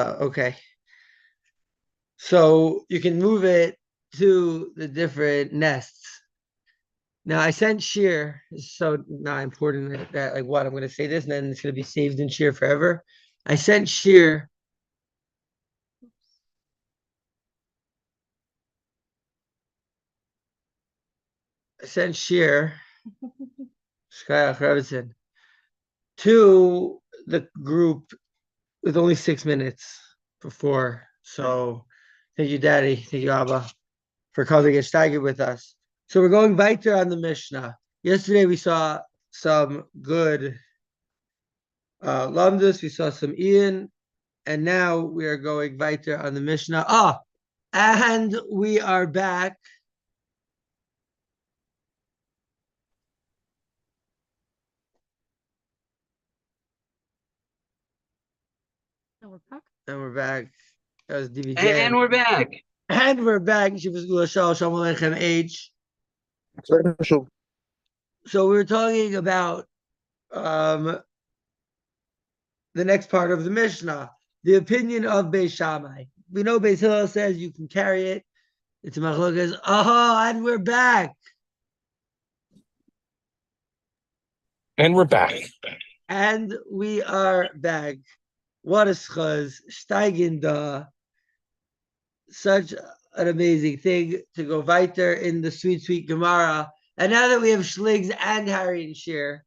Okay. So you can move it to the different nests. Now I sent Sheer, so not important that like what I'm gonna say this, and then it's gonna be saved in Sheer forever. I sent Sheer. I sent Sheer to the group with only 6 minutes before. So thank you, Daddy. Thank you, Abba, for coming and shteiging with us. So we're going weiter on the Mishnah. Yesterday we saw some good lamdas. We saw some Ian, and now we are going weiter on the Mishnah. And we are back. And we're back. And we're back. That was DBJ. And we're back. And we're back. Shalom Aleichem H. So we were talking about the next part of the Mishnah, the opinion of Beis Shammai. We know Beis Hillel says you can carry it. It's machlokas. And we're back. And we're back. And we are back. What a schuz. Steigen da. Such an amazing thing to go weiter in the sweet, sweet Gemara. And now that we have Schligs and Harry and Sheer,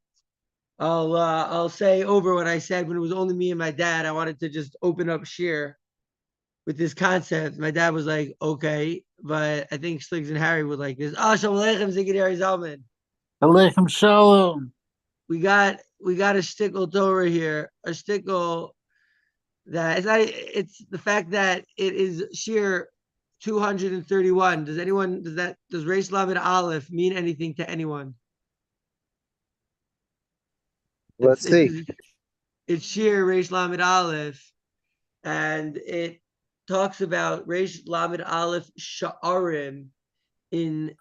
I'll say over what I said when it was only me and my dad. I wanted to just open up Sheer with this concept. My dad was like, okay, but I think Schligs and Harry would like this. Shalom Aleichem, Zikir Zalman. Aleichem Shalom. We got a shtickle Torah here, a shtickle that it's the fact that it is Sheer 231. Does Reish Lamed Aleph mean anything to anyone? Let's see. It's Sheer Reish Lamed Aleph, and it talks about Reish Lamed Aleph Sha'arim in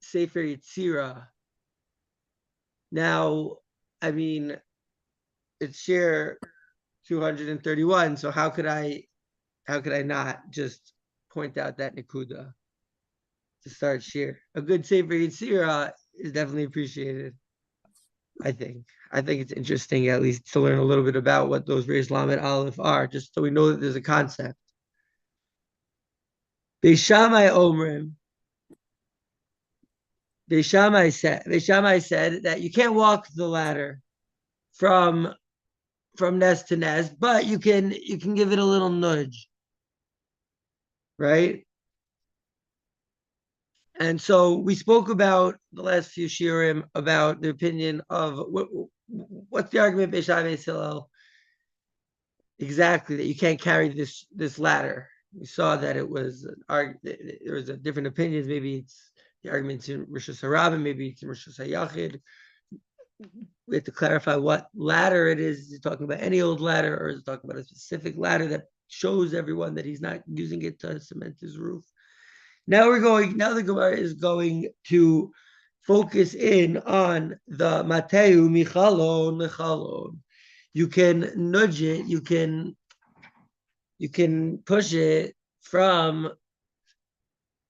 Sefer Yetzirah. Now, I mean, it's Sheer 231. So how could I not just point out that Nikuda to start Sheer? A good Sefer Yetzirah is definitely appreciated. I think it's interesting at least to learn a little bit about what those Reish Lamed Aleph are, just so we know that there's a concept. Beis Shammai Omrim. Beis Shammai said that you can't walk the ladder from nest to nest, but you can give it a little nudge, right? And so we spoke about the last few shiurim about the opinion of what's the argument Beis Shammai Beis Hillel exactly that you can't carry this ladder. We saw that there was a different opinions. Maybe it's the arguments in Rishus HaRabim, maybe it's in Rishus HaYachid. We have to clarify what ladder it is. Is he talking about any old ladder, or is he talking about a specific ladder that shows everyone that he's not using it to cement his roof? Now the Gemara is going to focus in on the Mateu Michalon Lechalon. You can nudge it, you can push it from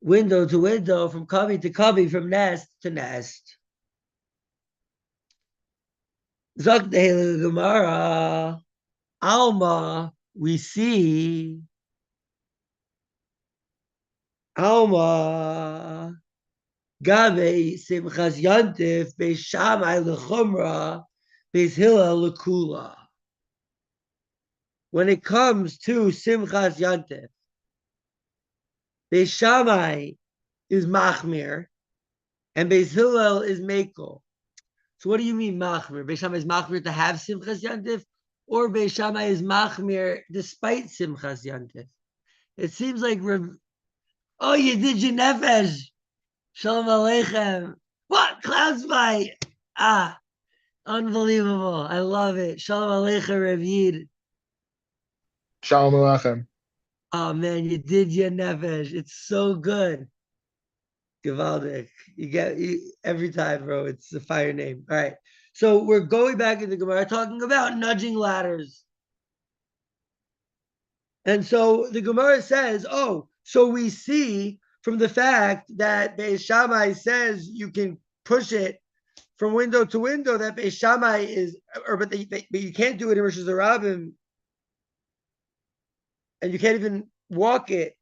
window to window, from cubby to cubby, from nest to nest. Zok the Gemara, Alma, we see Alma Gabe Simchas Yantif Beis Shammai Lechumra Beis Hillel Lekula. When it comes to Simchas Yantif, Beis Shammai is Machmir and Beis Hillel is Mekel. So what do you mean Machmir? Beis Shammai is Machmir to have Simchas Yantif, or Beis Shammai is Machmir despite Simchas Yantif? It seems like oh, you did your nefesh. Shalom Aleichem. What? Cloud Spy. Unbelievable. I love it. Shalom Aleichem, Rav Yid. Shalom Aleichem. Oh, man, you did your nefesh. It's so good. Givaldic. Every time, bro. It's a fire name. All right. So we're going back into Gemara talking about nudging ladders. And so the Gemara says, oh, so we see from the fact that Beis Shammai says you can push it from window to window, that Beis Shammai is, but you can't do it in Rosh Hashanah, and you can't even walk it,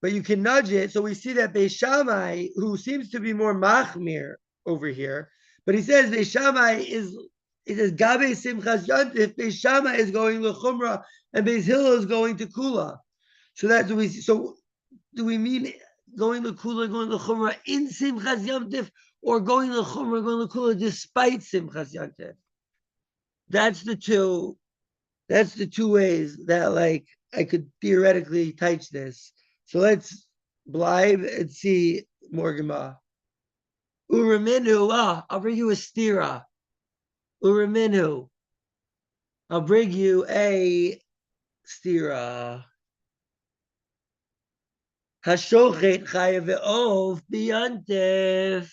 but you can nudge it. So we see that Beis Shammai, who seems to be more machmir over here, but he says Beis Shammai is, he says Gabe Simchas Yontif, Beis Shammai is going lechumra and Beis Hillel is going to kula. So that do we? So do we mean going to kula, going to chumra in Simchas Yontif, or going to chumra, going to kula despite Simchas Yontif? That's the two. That's the two ways that like I could theoretically teach this. So let's blind and see more Gemara. Uraminu, I'll bring you a stira. Uraminu, I'll bring you a stira. Hashochet chayav ve'ov biyantif.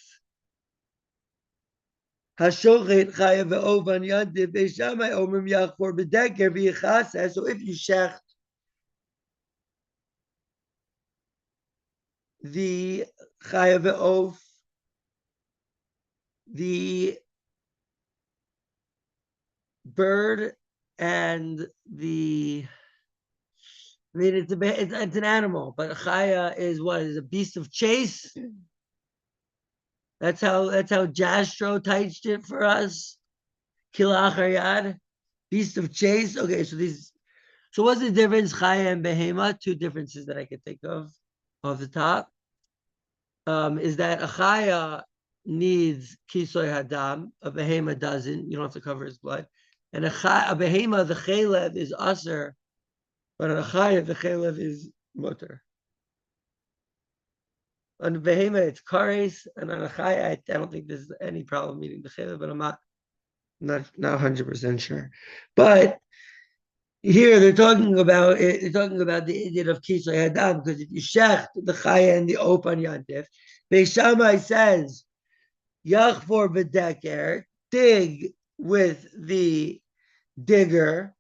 Hashochet chayav ve'ov biyantif. Beis Shammai omrim yachfor b'deker v'yichaseh. So if you shecht the chayav ve'ov, the bird and the, I mean, it's an animal, but chaya is what? Is a beast of chase. That's how Jastro typed it for us. Kila achar yad, beast of chase. Okay, so what's the difference? Chaya and behema, two differences that I could think of off the top. Is that a chaya needs kisoy hadam, a behema doesn't. You don't have to cover his blood. And a behema, the chelev is aser, but on a chaya, the chelev is mutter. On the behema, it's kares, and on a chaya, I don't think there's any problem eating the chelev, but I'm not 100% sure. But here they're talking about it. They're talking about the idiot of kisoy hadam, because if you shecht the chaya and the opan yantif, Beis Shammai says yachfor b'deker, dig with the digger.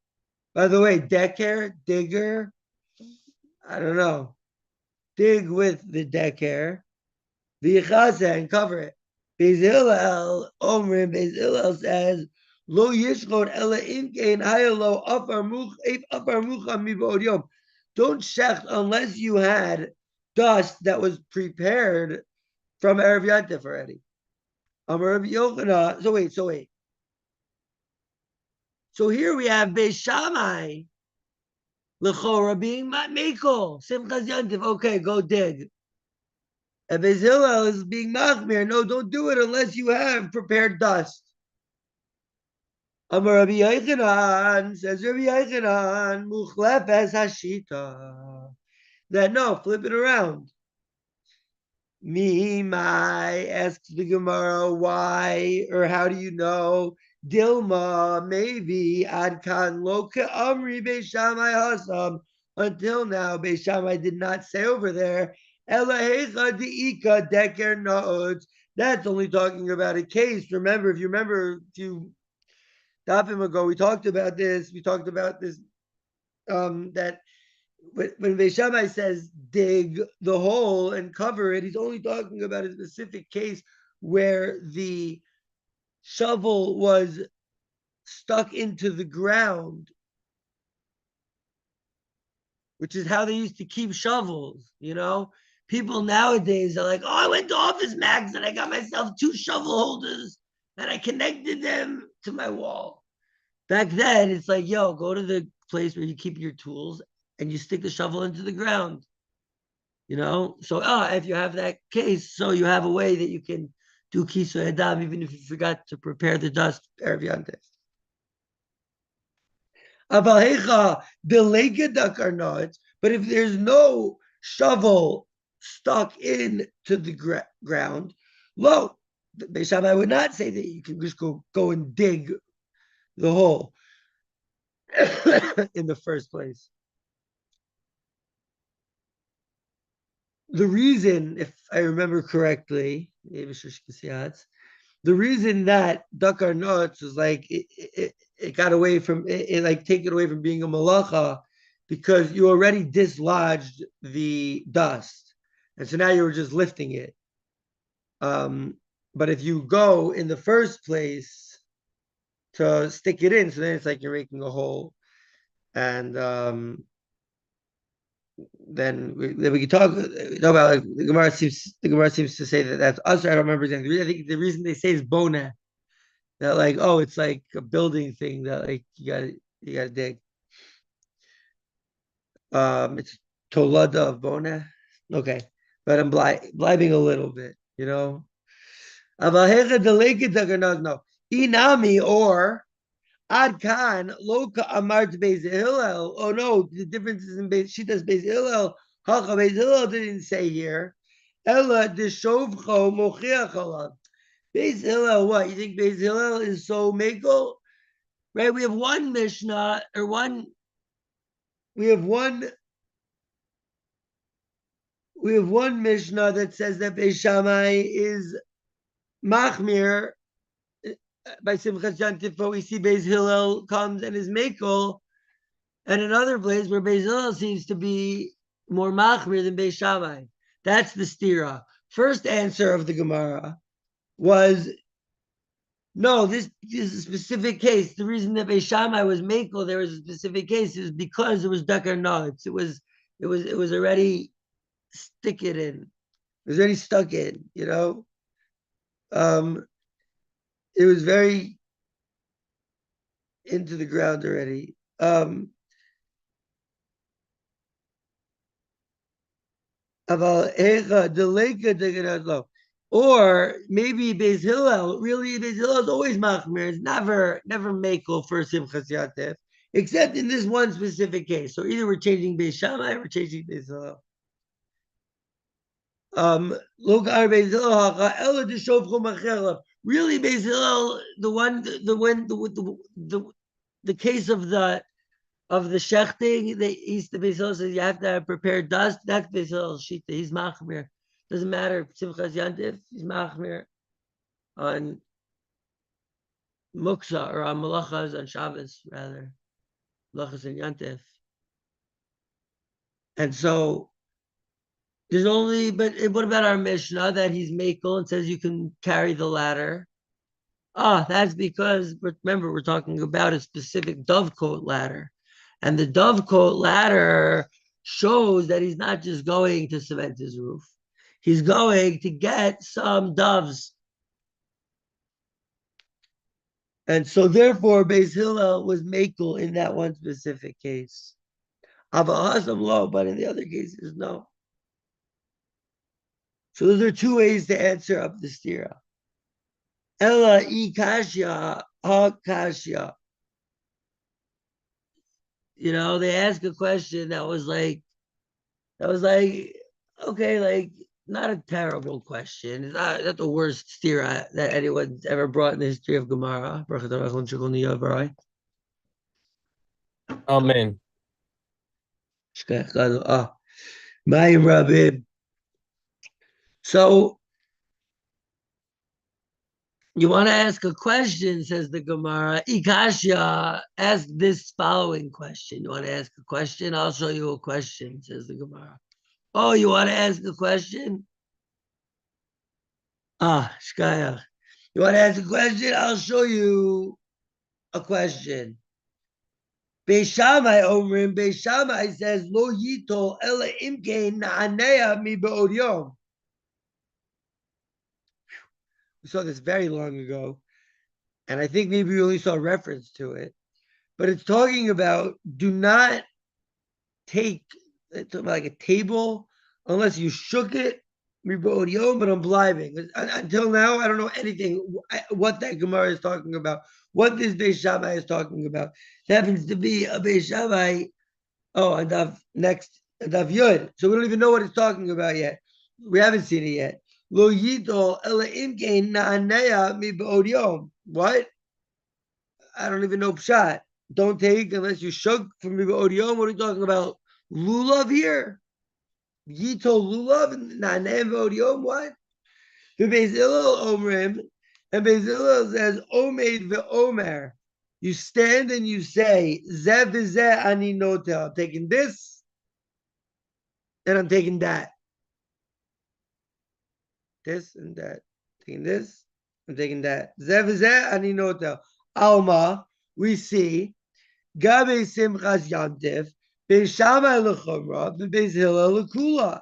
By the way, deker, digger, I don't know. Dig with the deker, v'yichaseh, and cover it. Beis Hillel, Beis Hillel says, Lo yishchon ela imkein hayalo afar mucha mibod yom. Don't shecht unless you had dust that was prepared from Erev Yantif already. Amar Rabbi Yochanan. So wait. So here we have Beis Shammai, L'chora being Mekel, Simchas Yantiv. Okay, go dig. And Beis Hillel is being Machmir. No, don't do it unless you have prepared dust. Amar Rabbi Yochanan, says Rabbi Yochanan, Muchlef as Hashita. That no, flip it around. My asks the Gemara, why or how do you know? Dilma, maybe Adkan Loka Amri Beis Shammai Hasam. Until now, Beis Shammai did not say over there, Elahecha Deika Deker Noot. That's only talking about a case. Remember, if you remember a few dafim ago, we talked about this. That when Beis Shammai says dig the hole and cover it, he's only talking about a specific case where the shovel was stuck into the ground, which is how they used to keep shovels. You know, people nowadays are like, oh, I went to Office Max and I got myself 2 shovel holders and I connected them to my wall. Back then, it's like, yo, go to the place where you keep your tools and you stick the shovel into the ground. You know, so if you have that case, so you have a way that you can do kisoy hadam even if you forgot to prepare the dust erev yantif. But if there's no shovel stuck into the ground, Beis Shammai would not say that you can just go and dig the hole in the first place. The reason, if I remember correctly, the reason that Dakar Notes was like it got away from it, like take it away from being a malacha, because you already dislodged the dust. And so now you were just lifting it. But if you go in the first place to stick it in, so then it's like you're making a hole. And then we can talk about like, the Gemara seems to say that that's us. I don't remember exactly. I think the reason they say is bona. That like, oh, it's like a building thing that like you gotta dig. It's Tolada of bona. Okay, but I'm blibing a little bit, you know. No. Inami or Ad Khan Loka Amart Beis Hillel. Oh no, the difference is in Beis Shitas Beis Hillel. Hacha Beis Hillel didn't say here. Ella Deshovcho Mochiach Alav. Beis Hillel, what? You think Beis Hillel is so makel? Right? We have one Mishnah or one. We have one Mishnah that says that Beis Shammai is Machmir by Simchas Yantif. We see Beis Hillel comes and is makel, and another place where Beis Hillel seems to be more Machmir than Beis Shammai. That's the stira. First answer of the Gemara was no. This is a specific case. The reason that Beis Shammai was makel, there was a specific case, is because it was dakar nuts. It was already stick it in. It was already stuck in. You know. It was very into the ground already. Or maybe Beis Hillel, really Beis Hillel is always machmir. It's never makel for Simchas Yatef, except in this one specific case. So either we're changing Beis Shammai or we're changing Beis Hillel. Really, Beis Hillel, the case of the shteig, the Beis Hillel says you have to prepare dust. That's Beis Hillel shita. He's machmir. Doesn't matter if Simchas Yantif. He's machmir on muksa or on malachas on Shabbos rather, malachas and Yantif. And so there's only, but what about our Mishnah that he's makel and says you can carry the ladder? That's because, remember, we're talking about a specific dovecoat ladder. And the dovecoat ladder shows that he's not just going to cement his roof. He's going to get some doves. And so therefore, Beis Hillel was makel in that one specific case. Avahasam lo, but in the other cases, no. So those are two ways to answer up the stira. Ella ikashya hakashya. You know, they ask a question that was like, okay, like not a terrible question. It's not the worst stira that anyone's ever brought in the history of Gemara. Amen. So you want to ask a question, says the Gemara. Ikashya, ask this following question. You want to ask a question? I'll show you a question, says the Gemara. Oh, you want to ask a question? Shkaya. You want to ask a question? I'll show you a question. Beis Shammai Omrim, Beis Shammai says, Lo yitol ela imkein na'aneya mi be'od yom. We saw this very long ago, and I think maybe we only saw reference to it, but it's talking about do not take, it's like a table unless you shook it, but I'm blinding. Until now, I don't know anything what that Gemara is talking about, what this Beis Shammai is talking about. It happens to be a Beis Shammai, and next, Daf Yud. So we don't even know what it's talking about yet. We haven't seen it yet. Lo yidol ela imkein na'aneya mi be'od yom. What? I don't even know pshat. Don't take unless you shook from mi be'od yom. What are we talking about? Lulav here? Yitol lulav na'aneya be'od yom. What? The Beis Hillel omrim, and Beis Hillel says omed ve'omer. You stand and you say, Zeh v'zeh ani notel. I'm taking this, and I'm taking that. This and that. Taking this, I'm taking that. Zeh v'zeh ani notel. Alma, we see, Gabe simchas yantif, Beis Shammai l'chumra, Beis Hillel l'kula.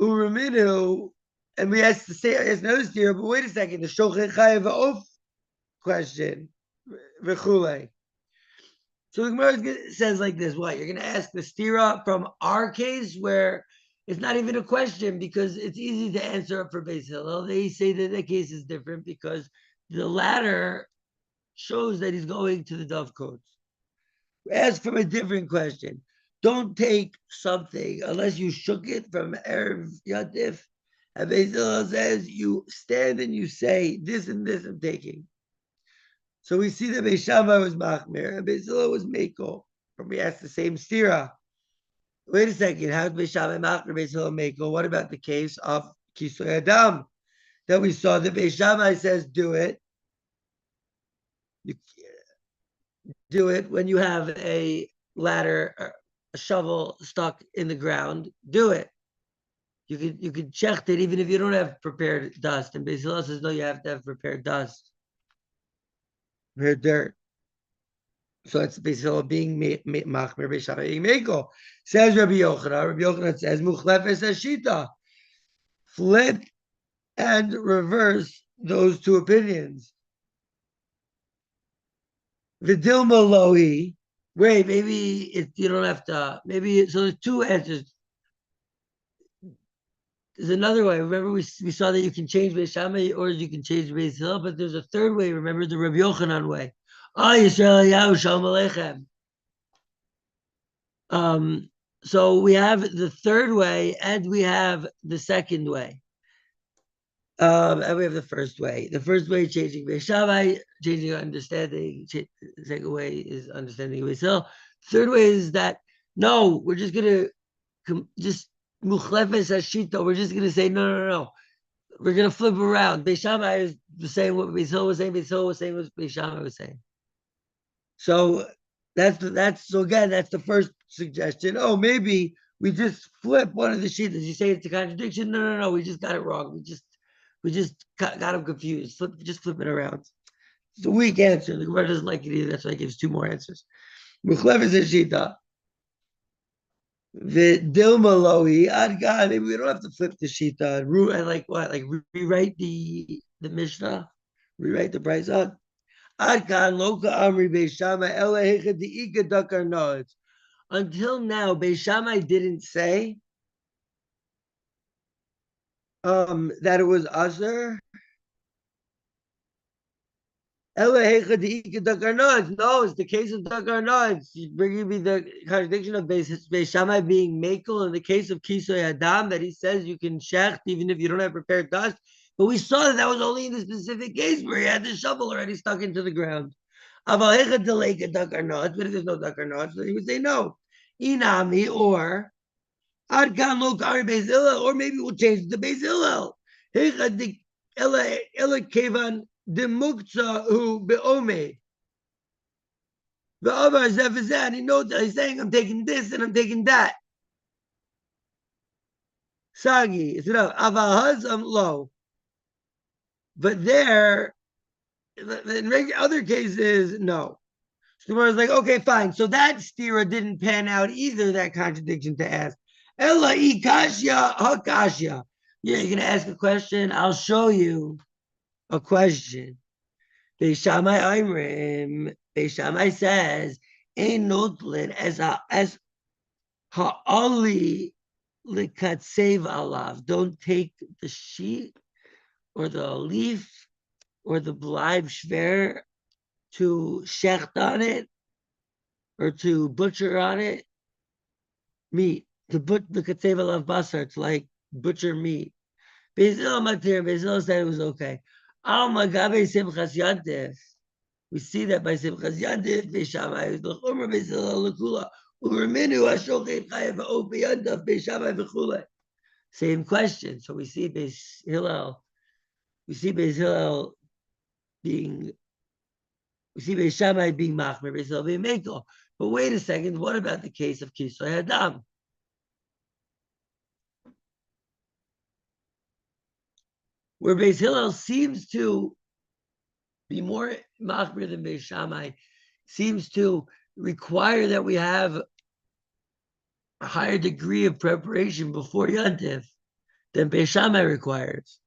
Uraminu, and we asked to say, as noticed here, but wait a second, the Shochet Chayav Of question, v'chulei. So the Gemara says like this: what you're going to ask the stira from our case, where it's not even a question because it's easy to answer up for Beis Hillel. They say that the case is different because the latter shows that he's going to the dovecotes. Ask from a different question. Don't take something unless you shook it from Erev Yatif. And Beis Hillel says you stand and you say, this and this I'm taking. So we see that Beis Shammai was Machmir and Beis Hillel was Meiko. We ask the same stira. Wait a second, how is Beis Shammai Machmir, Beis Hillel Meiko? What about the case of Kisoy Adam? That we saw that Beis Shammai says do it. You do it when you have a ladder, a shovel stuck in the ground. Do it. You could check it even if you don't have prepared dust. And Beis Hillel says no, you have to have prepared dust, prepared dirt. So it's Beis Hillel being machmir, Beis Shammai being meiko. Says Rabbi Yochanan. Rabbi Yochanan says muchlefes hashita. Flip and reverse those two opinions. Vidilma lohi. Wait, maybe you don't have to. Maybe so. There's two answers. There's another way. Remember, we saw that you can change Beis Shammai or you can change Beis Hillel, but there's a third way. Remember the Rabbi Yochanan way. Yisrael Yahu Shalom Aleichem. So we have the third way and we have the second way. And we have the first way. The first way, changing Beis Shammai, changing understanding. The second way is understanding Beis Hillel. Third way is that, no, we're just going to just Muchlefes Hashita. We're just going to say, no. We're going to flip around. Beis Shammai is saying what Beis Hillel was saying. Beis Hillel was saying what Beis Shammai was saying. So that's the first suggestion. Oh, maybe we just flip one of the sheets. You say it's a contradiction. No. We just got it wrong. We just got them confused. Just flip it around. It's a weak answer. The Gemara doesn't like it either. That's why it gives two more answers. Muchlefes Hashita. The Dilma Lohi, Ad God, maybe we don't have to flip the Shita and like what? Like rewrite the Mishnah, rewrite the Brisa. Ad God, Loka Amri Beis Shammai, Elahecha Deika Dakar Nods. Until now, Beis Shammai didn't say that it was Asher. No, it's the case of Dakar Nods. You're bringing me the contradiction of Beis Shammai being Mekel in the case of Kisoy Adam, that he says you can shecht even if you don't have prepared dust. But we saw that was only in the specific case where he had the shovel already stuck into the ground. But if there's no Dakar Nods, then he would say no. Inami or Adkan Lo Kari Beis Hillel, or maybe we'll change it to Beis Hillel. Kevan the muktzah who be'omed. The other zefizan, he knows that he's saying, I'm taking this and I'm taking that. Sagi, it's enough. Avahazam low. But there, in other cases, no. So I was like, okay, fine. So that stira didn't pan out either, that contradiction to ask. Ella ikashya hakashya. Yeah, you're going to ask a question? I'll show you a question. Beis Shammai Aimrim, Beis Shammai says, "Ein notlin as ha'ali likatsev alav." Don't take the sheet or the leaf or the bleib shver to shecht on it or to butcher on it meat. To put the katsev alav basar, to like butcher meat. Beis Hillel said it was okay. Oh my God, we see that by Simchas Yantif, Beis Shammai is l'chumra, Beis Hillel l'kula, u'reminu ha'shochet chayav ha'of b'yandav, Beis Shammai v'chulei. Same question. So we see Beis Hillel being, we see Beis Shammai being machmer, Beis Hillel being mekel. But wait a second, what about the case of Kisoy Adam? Where Beis Hillel seems to be more machmer than Beis Shammai, seems to require that we have a higher degree of preparation before Yantif than Beis Shammai requires.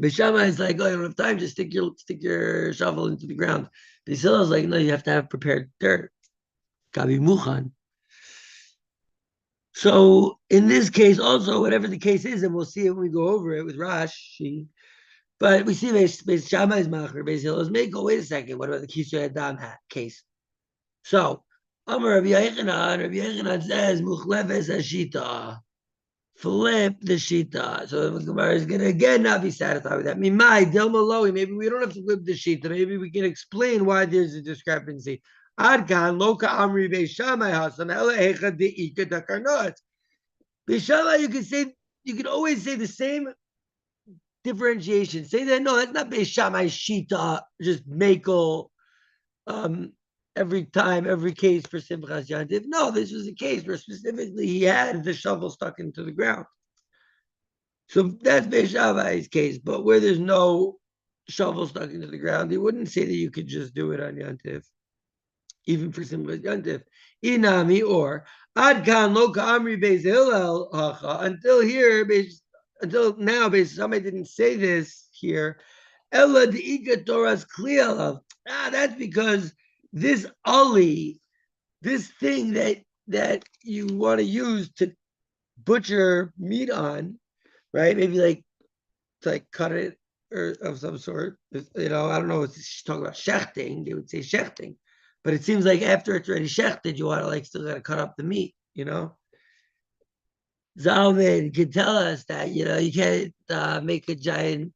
Beis Shammai is like, oh, you don't have time, just stick your shovel into the ground. Beis Hillel is like, no, you have to have prepared dirt. Gabi Muchan. So in this case, also, whatever the case is, and we'll see it when we go over it with Rashi, but we see Beis Shammai's macher, Beis Hillel's mekel. Wait a second, what about the Kisoy Adam case? So, Amar Rabbi Yochanan says, Muchleves Hashita, flip the Shita. So the Gemara is going to again not be satisfied with that. Mimai, Del Maloi, maybe we don't have to flip the Shita. Maybe we can explain why there's a discrepancy. Adkan, Loka Amri Beis Shammai Hasam, Ela Echa De'ika Dakarnot. Beis Shammai, you can always say the same differentiation. Say that, no, that's not Beis Shammai Shita, just Makel, every time, every case for Simchas Yantiv. No, this was a case where specifically he had the shovel stuck into the ground. So that's Beis Shammai's case, but where there's no shovel stuck into the ground, he wouldn't say that you could just do it on Yantiv, even for Simchas Yantiv. Inami or Adkan Lo Ka'amri Beis Hillel Hacha. Until now, Beis Shammai didn't say this here. Ella De'ika Torah's Klialav. That's because this Ali, this thing that you want to use to butcher meat on, right? Maybe like to like cut it or of some sort. You know, I don't know if she's talking about shechting. They would say shechting, but it seems like after it's already shechted, you want to like still got to cut up the meat. You know, Zalman can tell us that you can't make a giant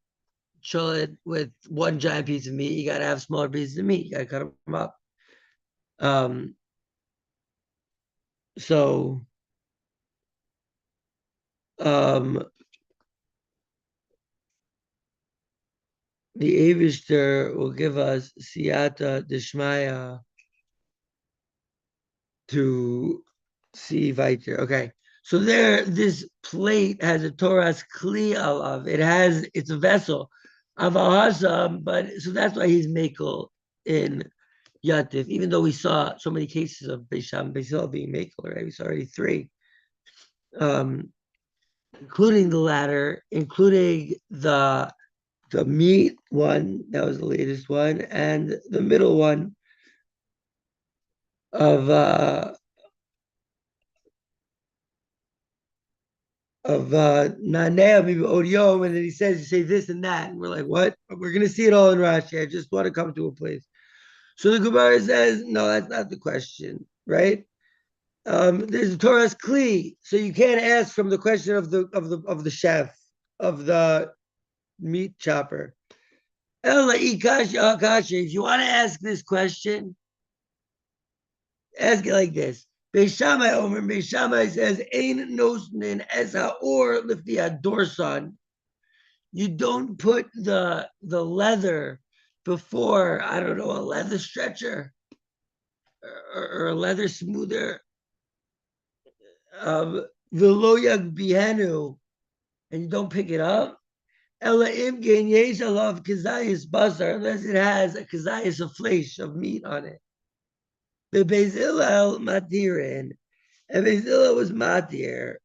cholent with one giant piece of meat. You got to have smaller pieces of meat. You got to cut them up. So the Avishter will give us siyata deshmaya to see veiter. Okay, so there, this plate has a Torah's kli alav. It's a vessel, aval but so that's why he's mekel in Yatif, even though we saw so many cases of Beis Hillel being mekel, right? We saw already 3. Including the latter, including the meat one, that was the latest one, and the middle one of Nanea maybe Odio, and then he says, you say this and that, and we're like, what? We're gonna see it all in Rashi. I just want to come to a place. So the Gemara says, no, that's not the question, right? There's a Torah's kli, so you can't ask from the question of the chef, of the meat chopper. If you want to ask this question, ask it like this. Beis Shammai says, Ein nosnin es ha'or lifti hadorsan. You don't put the leather before, I don't know, a leather stretcher or a leather smoother. Veloyag bihenu, and you don't pick it up. Elaim gain yesh alav kazayis basar, unless it has a kazayis of flesh, of meat on it. The Beis Hillel matirin, and Beis Hillel was matir.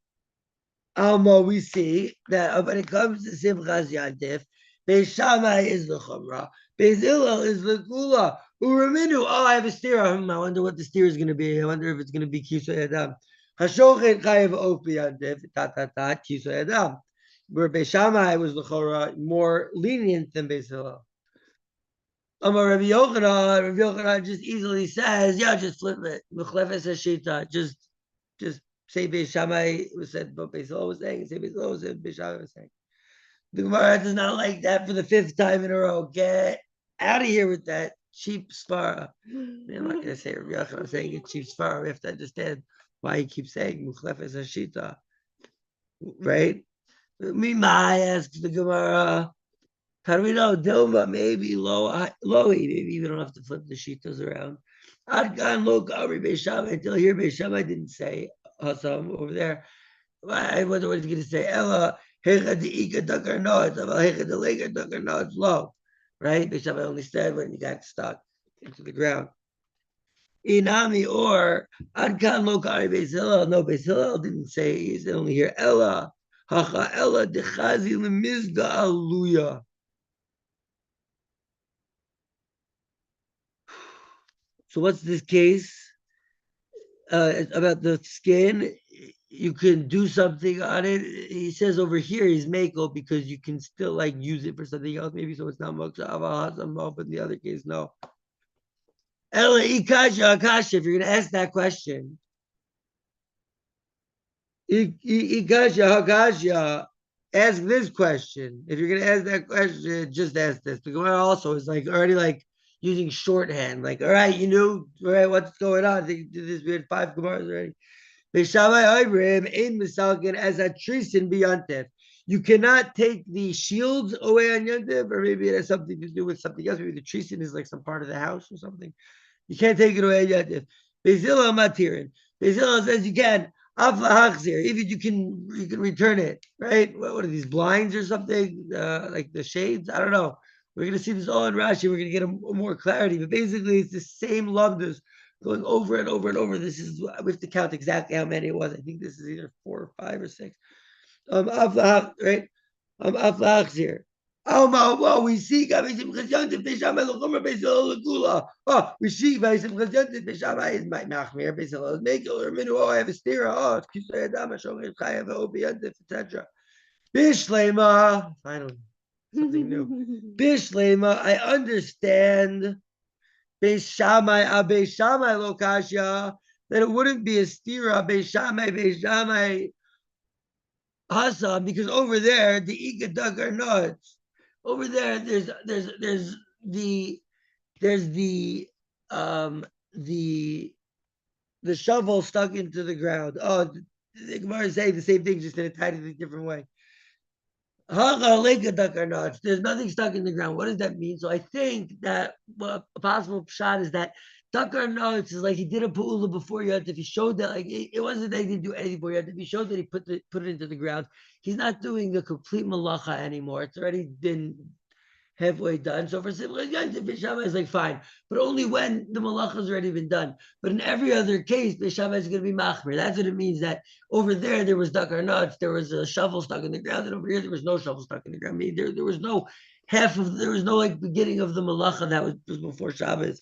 Alma, we see that when it comes to Simchas Yantif, Beis Shammai is the chumrah, Beis Hillel is the kula. Uraminu, I have a steer. I wonder what the steer is going to be. I wonder if it's going to be Kisoy Adam. Hashochet chayev ofi Yantif, Kisoy Adam. Where Beis Shammai was the chora more lenient than Beis Hillel. Rabbi Yochanan just easily says, yeah, just flip it. Muchlefes hashita, just say Beis Shammai was said, but Beis Hillel was saying, say Beis Hillel was said, Beis Shammai was saying. The Gemara does not like that for the 5th time in a row. Get out of here with that cheap svara. I'm not going to say Rabbi Yochanan, I'm saying it's cheap svara. We have to understand why he keeps saying Muchlefes hashita, right? Mimai asks the Gemara, How do we know? Dilma, maybe maybe we don't have to flip the shitas around. Adkan lo kamri Beishamai, until here Beishamai didn't say Hasam over there. I wonder what he's going to say. Ella, hecha deika dakar nods, hecha delega dakar nods low. Right? Beishamai only said when you got stuck into the ground. Inami or Adkan lo kamri Beis Hillel. No, Beis Hillel didn't say. He said only here Ella. Hacha Ella dechazi lemizda aluya. So what's this case about the skin? You can do something on it. He says over here he's mako because you can still like use it for something else. Maybe so it's not moksha, but in the other case, no. Ella ikasha akasha. If you're gonna ask that question, ikasha hakasha. Ask this question. If you're gonna ask that question, just ask this. The Gemara also is like already like using shorthand. Like, all right, you knew, all right, what's going on? They did this. We had 5 Gemaras already. Beishamai Ibrahim in Misalkin as a trisin beyontif. You cannot take the shields away on Yontif, or maybe it has something to do with something else. Maybe the trisin is like some part of the house or something. You can't take it away on Yontif. Bezillah Matirin. Bezillah says you can. Even you can return it, right? What are these blinds or something? Like the shades? I don't know. We're gonna see this all in Rashi. We're gonna get a more clarity, but basically it's the same lumdas going over and over and over. This is we have to count exactly how many it was. I think this is either 4 or 5 or 6. Right? Here. Oh, we see. Oh, we see. Is my machmir. Oh, I have a stira. Oh, it's kisay adama shogeg chayav obiyantef, etc. Bishlema. Finally, something new. Bishlema. I understand. Beishamai lokasha, that it wouldn't be a stira Beishamai Hasam, because over there the Igadag are nuts. Over there, there's the shovel stuck into the ground. Oh, the Gemara is saying the same thing, just in a tiny different way. There's nothing stuck in the ground. What does that mean? So I think that a possible shot is that Dakar notes is like he did a pu'ula before Yontif. He showed that like it wasn't that he didn't do anything before Yontif. He showed that he put it into the ground. He's not doing the complete malacha anymore. It's already been halfway done. So for Simchas Yontif, Beishamai is like fine, but only when the malacha has already been done. But in every other case, Beishamai is going to be machmir. That's what it means. That over there was dakar nuts, there was a shovel stuck in the ground, and over here there was no shovel stuck in the ground. I mean, there was no there was no like beginning of the malacha that was before Shabbos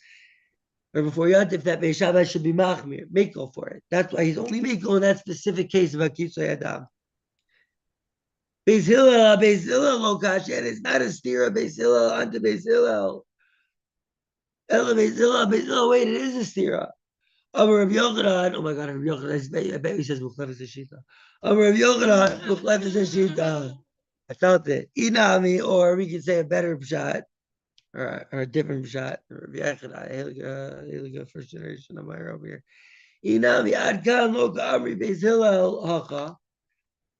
or before Yontif that Beishamai should be machmir, mako for it. That's why he's only mako in that specific case of Akisay Adam. Beis Hillel lokash, and it's not a stira Beis Hillel unto Beis Hillel. Beis Hillel, wait, it is a stira. Rabbi Yochanan, oh my God, Rabbi Yochanan, I bet he says Mukhlef is a shita. Rabbi Yochanan, Mukhlef is a shita. I felt it. Inami, or we could say a better shot, or a different shot. Rabbi Yochanan, first generation of my over here. Inami, Adkan lo Amri Beis Hillel hacha.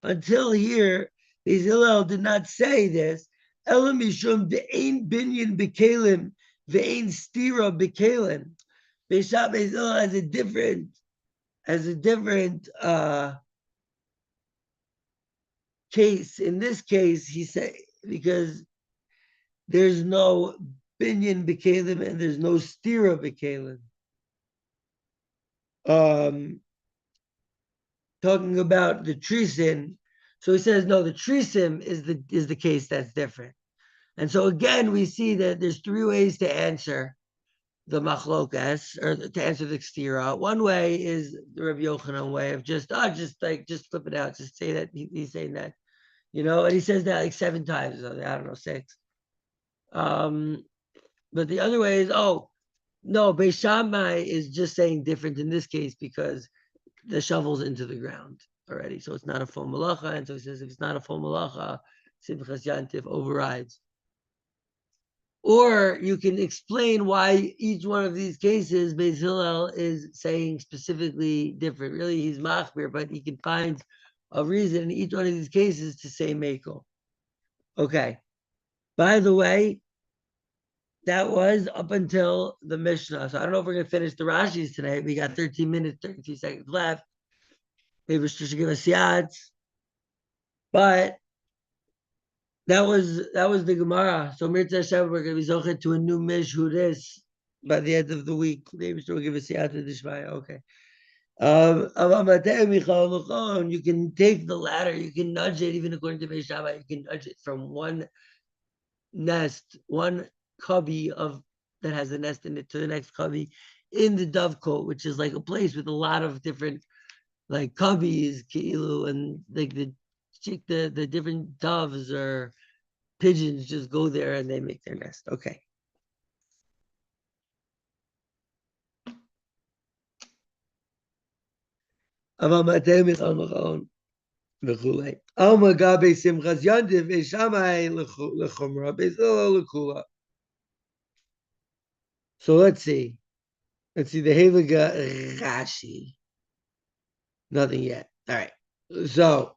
Until here, Beis Hillel did not say this. Elam mishum de'ein binyan bekalim ve'ein stira bekalim. Beis Hillel has a different case. In this case, he said because there's no binyan bekalim and there's no stira bekalim. Talking about the trisin. So he says, no, the trisim is the case that's different. And so again, we see that there's 3 ways to answer the machlokas, or to answer the stira. One way is the Rabbi Yochanan way of just flip it out, just say that he's saying that, and he says that like 7 times, I don't know, 6. But the other way is, no, Beishamai is just saying different in this case because the shovel's into the ground already, so it's not a full malacha. And so he says if it's not a full malacha, Simchas Yantif overrides. Or you can explain why each one of these cases Beis Hillel is saying specifically different. Really, he's machmir, but he can find a reason in each one of these cases to say meko. Okay. By the way, that was up until the Mishnah. So I don't know if we're going to finish the Rashis today. We got 13 minutes, 32 seconds left. Maybe we should give us yats. But that was the Gemara. So Mirza Hashem, we're going to be zochet to a new Mishhuris by the end of the week. Maybe we'll give us yat to the Shmaya. Okay. You can take the ladder, you can nudge it, even according to Beis Shammai, you can nudge it from one nest, one cubby of that has a nest in it to the next cubby in the dovecote, which is like a place with a lot of different like cubbies, kilu, and like the different doves or pigeons just go there and they make their nest. Okay. So let's see. Let's see the Heliga Rashi. Nothing yet. All right. So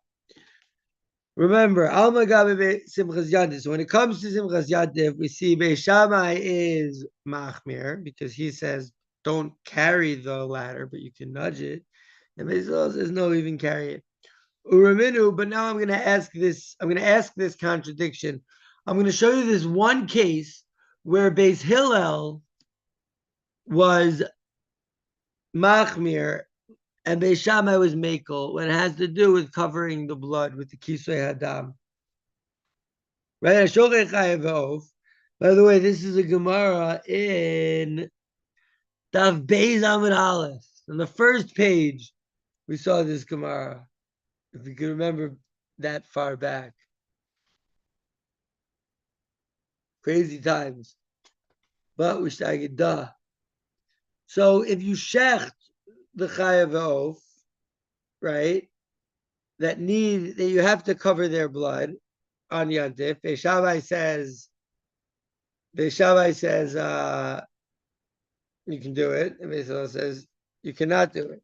remember, Alma Gabe Simchas Yantiv. So when it comes to Simchas Yantiv, we see Beis Shammai is Machmir because he says don't carry the ladder, but you can nudge it. And Beis Hillel says no, even carry it. Uraminu, but now I'm going to ask this contradiction. I'm going to show you this one case where Beis Hillel was Machmir and Beis Shammai was Mekel when it has to do with covering the blood with the Kisei Hadam. Right? By the way, this is a Gemara in Daf Beis Amud Aleph. On the first page, we saw this Gemara. If you can remember that far back. Crazy times. But we shteig duh. So if you shecht the chayav v'of, right, that you have to cover their blood on Yantif, Beis Shammai says you can do it, and Beis Hillel says you cannot do it.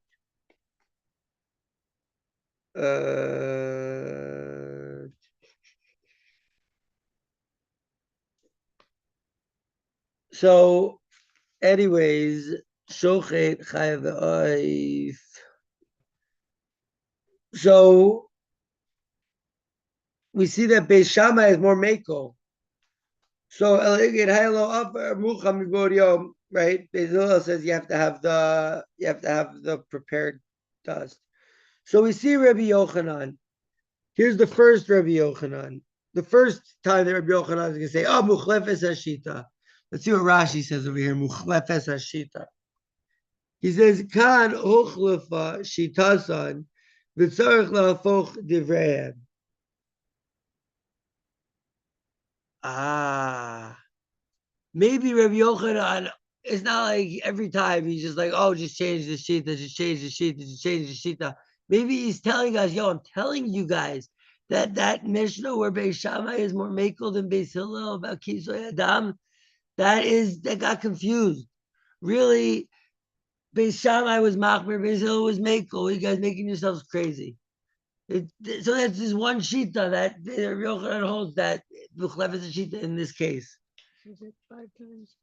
So, anyways, shochet chayav v'of. So we see that Beis Shammai is more Mekel. So right? Beis Hillel says you have to have the prepared dust. So we see Rabbi Yochanan. Here's the first Rabbi Yochanan. The first time that Rabbi Yochanan is going to say, "Oh, muchlefes hashita." Let's see what Rashi says over here. Muchlefes hashita. He says, "Kan uchlefa shitasan v'tzarich lahafoch divreihem." Maybe Rabbi Yochanan, it's not like every time he's just like, oh, just change the shita, just change the shita, just change the shita. Maybe he's telling us, yo, I'm telling you guys that Mishnah where Beis Shammai is more Mekel than Beis Hillel about Kisoi Adam, that got confused. Really, Beis Shammai was Machmir, Beis Hillel was Mekel. You guys making yourselves crazy. So that's just one shita that Rabbi Yochanan holds that Buchlef is a shita in this case. Is it 5 times?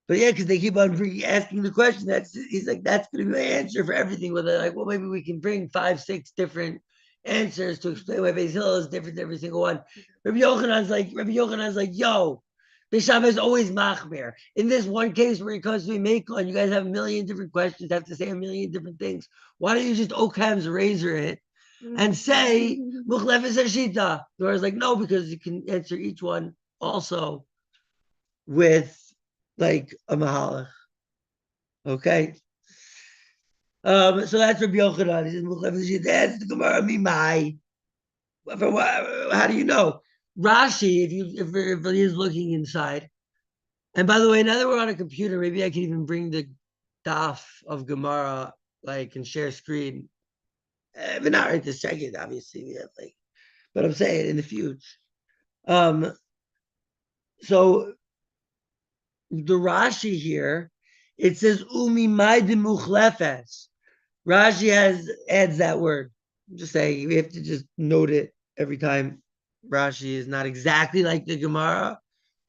But yeah, because they keep on asking the question. He's like, that's going to be my answer for everything. Where they're like, well, maybe we can bring 5, 6 different answers to explain why Beis Hillel is different than every single one. Rabbi Yochanan's like, yo, Beis Shammai is always machmir. In this one case where it comes to Mekel, and you guys have a million different questions, have to say a million different things. Why don't you just Occam's razor it and say Muchlefes Hashita? Whereas like, no, because you can answer each one also with like a mahalach. Okay. So that's Rabbi Yochanan. He says, Muchlefes Hashita, that's the Gemara Mimai. How do you know? Rashi, if he is looking inside. And by the way, now that we're on a computer, maybe I can even bring the daf of Gemara, like, and share screen. But not right this second, obviously. We have like, but I'm saying in the future. So the Rashi here, it says umi maidim muchlefes. Rashi adds that word. I'm just saying we have to just note it every time. Rashi is not exactly like the Gemara,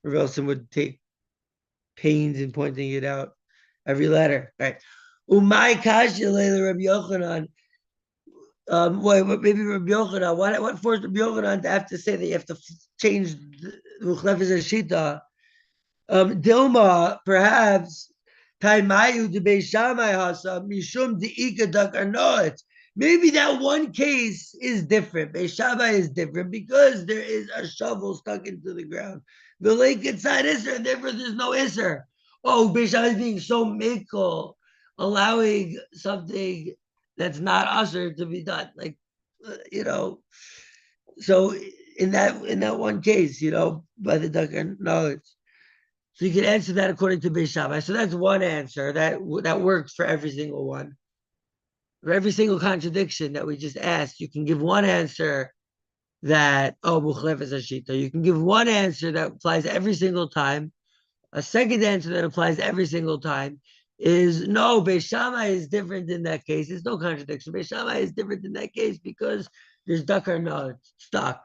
Rav Elson would take pains in pointing it out every letter. Right. Umay kasha leila Rabbi Yochanan. Maybe Rabbi Yochanan. What forced Rabbi Yochanan to have to say that you have to change Muchlefes Shita? Dilma, perhaps Taimayu de Beishamai Hasa Mishum de Ikadak Arnoit. Maybe that one case is different. Beishamai is different because there is a shovel stuck into the ground. The lake inside Isser, and therefore there's no Isser. Oh, Beishamai is being so mikkel, allowing something that's not usher to be done. Like, so in that one case, by the Dakar knowledge. So you can answer that according to Beis Shammai. So that's one answer that works for every single one. For every single contradiction that we just asked, you can give one answer that, Muchlef is Ashita. You can give one answer that applies every single time. A second answer that applies every single time is no, Beis Shammai is different in that case. There's no contradiction. Beis Shammai is different in that case because there's Dakar no stuck.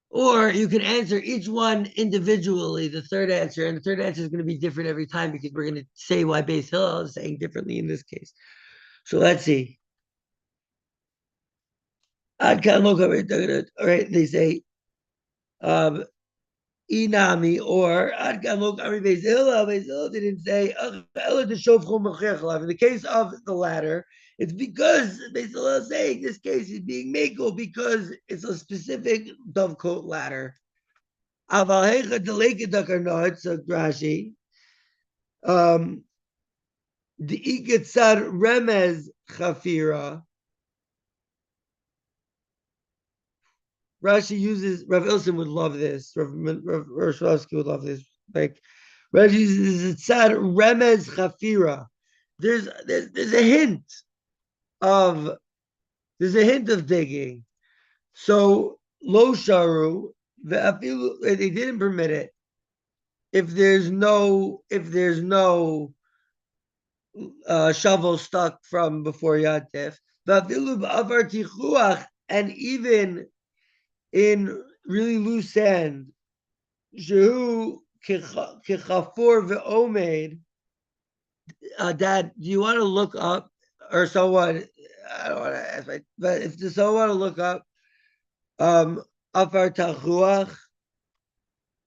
Or you can answer each one individually, the third answer, and the third answer is going to be different every time because we're going to say why Beis Hillel is saying differently in this case. So let's see. All right, they say Inami or Beis Hillel didn't say in the case of the latter. It's because Beis Hillel is saying this case is being makel because it's a specific dovecoat ladder. Aval hecha deleke dakar no, it's a Rashi. The iketzar remez chafira. Rashi uses, Rav Ilson would love this. Rav Rashlovsky would love this. Like Rashi uses tzar remez chafira. There's a hint of digging. So lo sharu, they didn't permit it. If there's no shovel stuck from before Yantif, and even in really loose sand, Dad, do you want to look up, or someone? I don't want to ask, but if someone want to look up, Afar Tachuach,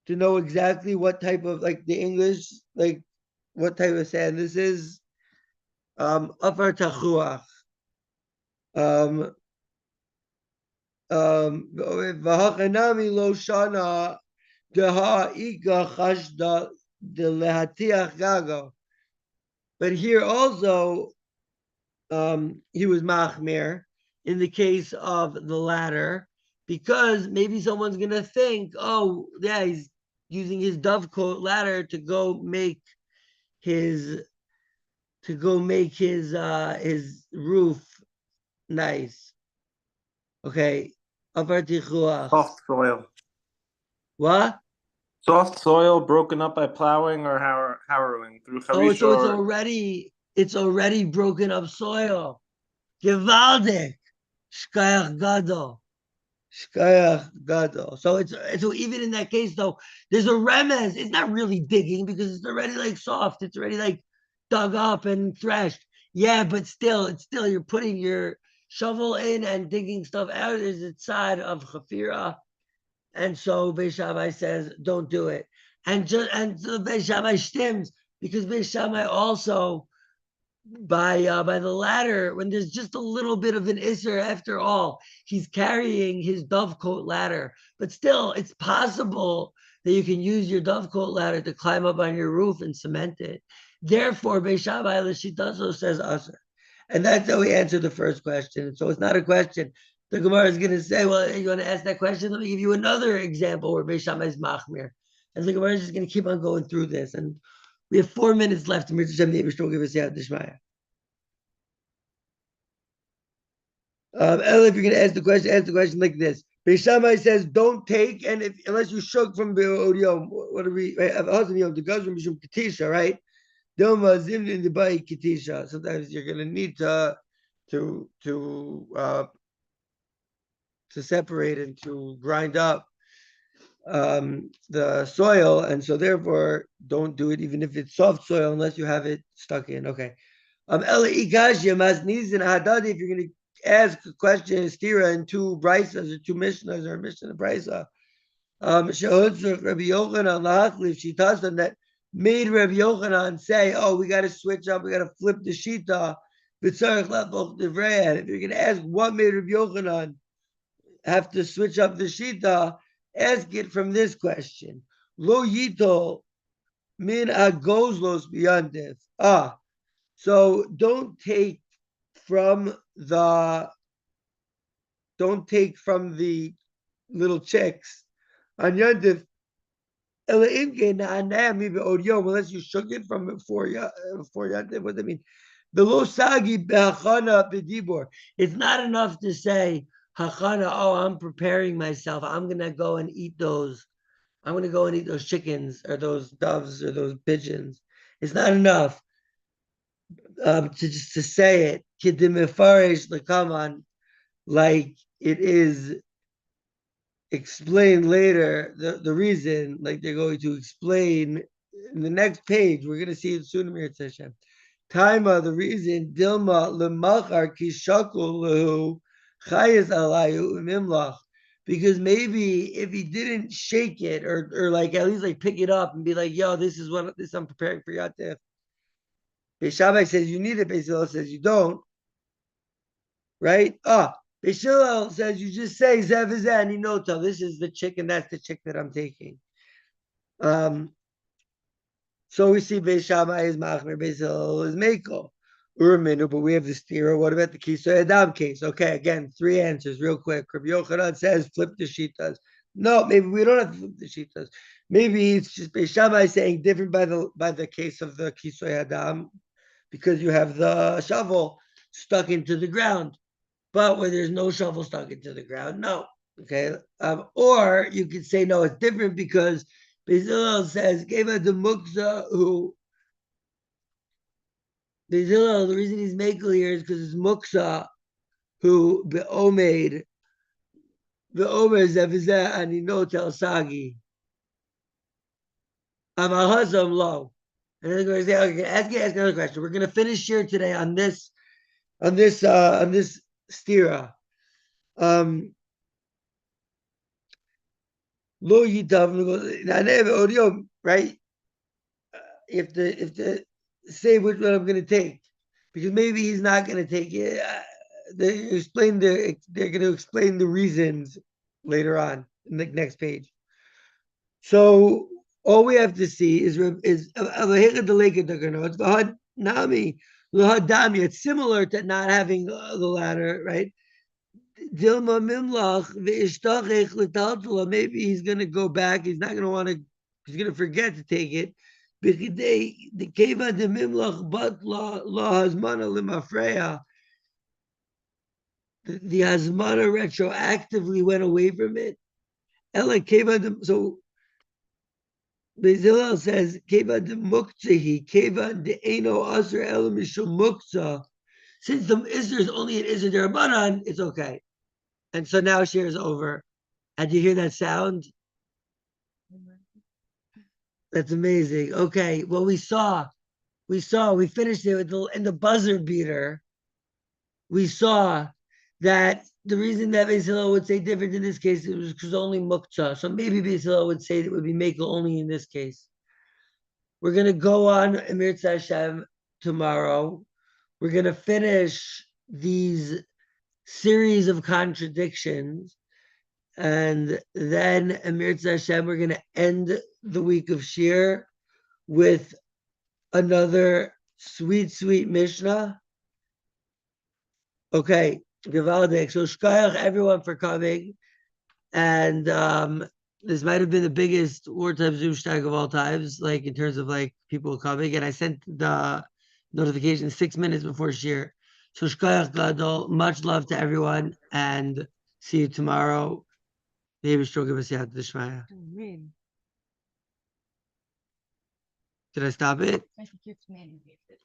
to know exactly what type of, like the English, like what type of sand this is. Afar Tachuach. V'hachanami lo shana deha ika chashda de lehatiach gago. But here also, he was machmir in the case of the latter, because maybe someone's gonna think, oh yeah, he's using his dovecoat ladder to go make his roof nice. Okay. Soft soil. What? Soft soil broken up by plowing or harrowing through Oh, charisha. so it's already broken up soil. Gewaldig. Shkayach gadol. Shkayach gadol. So so even in that case though, there's a remez. It's not really digging because it's already like soft. It's already like dug up and threshed. Yeah, but it's still you're putting your shovel in and digging stuff out. There's a side of chafira. And so Beis Shammai says, don't do it. And so Beis Shammai stims because Beis Shammai also by the ladder, when there's just a little bit of an isser, after all, he's carrying his dovecoat ladder. But still, it's possible that you can use your dovecoat ladder to climb up on your roof and cement it. Therefore, Beis Shammai l'shitaso says aser. And that's how we answer the first question. So it's not a question. The Gemara is going to say, well, you want to ask that question? Let me give you another example where Beis Shammai is machmir. And the Gemara is just going to keep on going through this. And we have 4 minutes left. And Mitzvah Shem will give us Yad Dishmaya. Ella, if you're going to ask the question like this. Beis Shammai says, don't take, and unless you shook from the Odium, what are we, right? The Gazrim Mishum Katisha, right? Sometimes you're going to need to separate and to grind up the soil, and so therefore don't do it even if it's soft soil unless you have it stuck in. Okay. Ela Igashia Masnizin Hadadi, if you're gonna ask a question stira in two brisas or two mishnahs or a mishnah and a brisa. Shehutzur Rabbi Yochanan Lahachliv Shitasan that made Rabbi Yochanan say, oh, we gotta switch up, we gotta flip the shita. If you're gonna ask what made Rabbi Yochanan have to switch up the shita, ask it from this question. Lo yito min agozlos biyandif. So don't take from the little chicks on yandif. Unless you shook it from before yandif. What does that mean? It's not enough to say hachana. Oh, I'm preparing myself. I'm gonna go and eat those. I'm gonna go and eat those chickens or those doves or those pigeons. It's not enough to just to say it. Kidimifarish lekaman, like it is explained later. The reason, like they're going to explain in the next page. We're gonna see it soon. Hashem. Taima, the reason Dilma lemachar kishakul lehu chayes alayu imimlach, because maybe if he didn't shake it or like at least like pick it up and be like, yo, this is what this I'm preparing for Yatif. Beis Shammai says you need it. Beis Hillel says you don't. Right? Beis Hillel says you just say zev and you know, this is the chick and that's the chick that I'm taking. So we see Beis Shammai is Machmer, Beis Hillel is Meiko. Urminu, but we have the stira. What about the Kisoy Adam case? Okay, again, three answers real quick. Rabbi Yochanan says flip the shitas. No, maybe we don't have to flip the shitas. Maybe it's just Beis Shammai saying different by the case of the Kisoy Adam, because you have the shovel stuck into the ground. But where there's no shovel stuck into the ground, no. Okay. Or you could say no, it's different because Beis Hillel says, Geva de Mukza, who Beis Hillel, the reason he's makel here is because it's Muksa, who be'omed zevizeh aninot el sagi. Amahazam lo. And then we're going to say, okay, ask another question. We're going to finish here today on this stira. Lo yitav, right? If the say which one I'm going to take, because maybe he's not going to take it. They're going to explain the reasons later on in the next page. So all we have to see is it's similar to not having the ladder, right? Dilma Mimlach maybe he's going to go back. He's not going to want to. He's going to forget to take it. The keva de Mimlach but la hazmana limafreya. The hazmana retroactively went away from it. Ella keva de, so Beis Hillel says keva de muktzah, keva de eno aser ela mishum muktzah. Since the Isra is only an Isra derabanan, it's okay. And so now share is over. And you hear that sound? That's amazing. Okay, well, we finished it with in the buzzer beater. We saw that the reason that Beis Hillel would say different in this case, it was because only muktzah. So maybe Beis Hillel would say it would be mekel only in this case. We're going to go on Emir Hashem tomorrow. We're going to finish these series of contradictions. And then Emir Hashem, we're going to end the week of Shir with another sweet, sweet Mishnah. Okay, Givaldik. So shkoyach everyone for coming. And this might have been the biggest wartime Zoomshteig of all times, like in terms of like people coming. And I sent the notification 6 minutes before Shir. So shkoyach gadol, much love to everyone, and see you tomorrow. Maybe she'll give us yad d'shmaya. Did I stop it? I think it's mandated.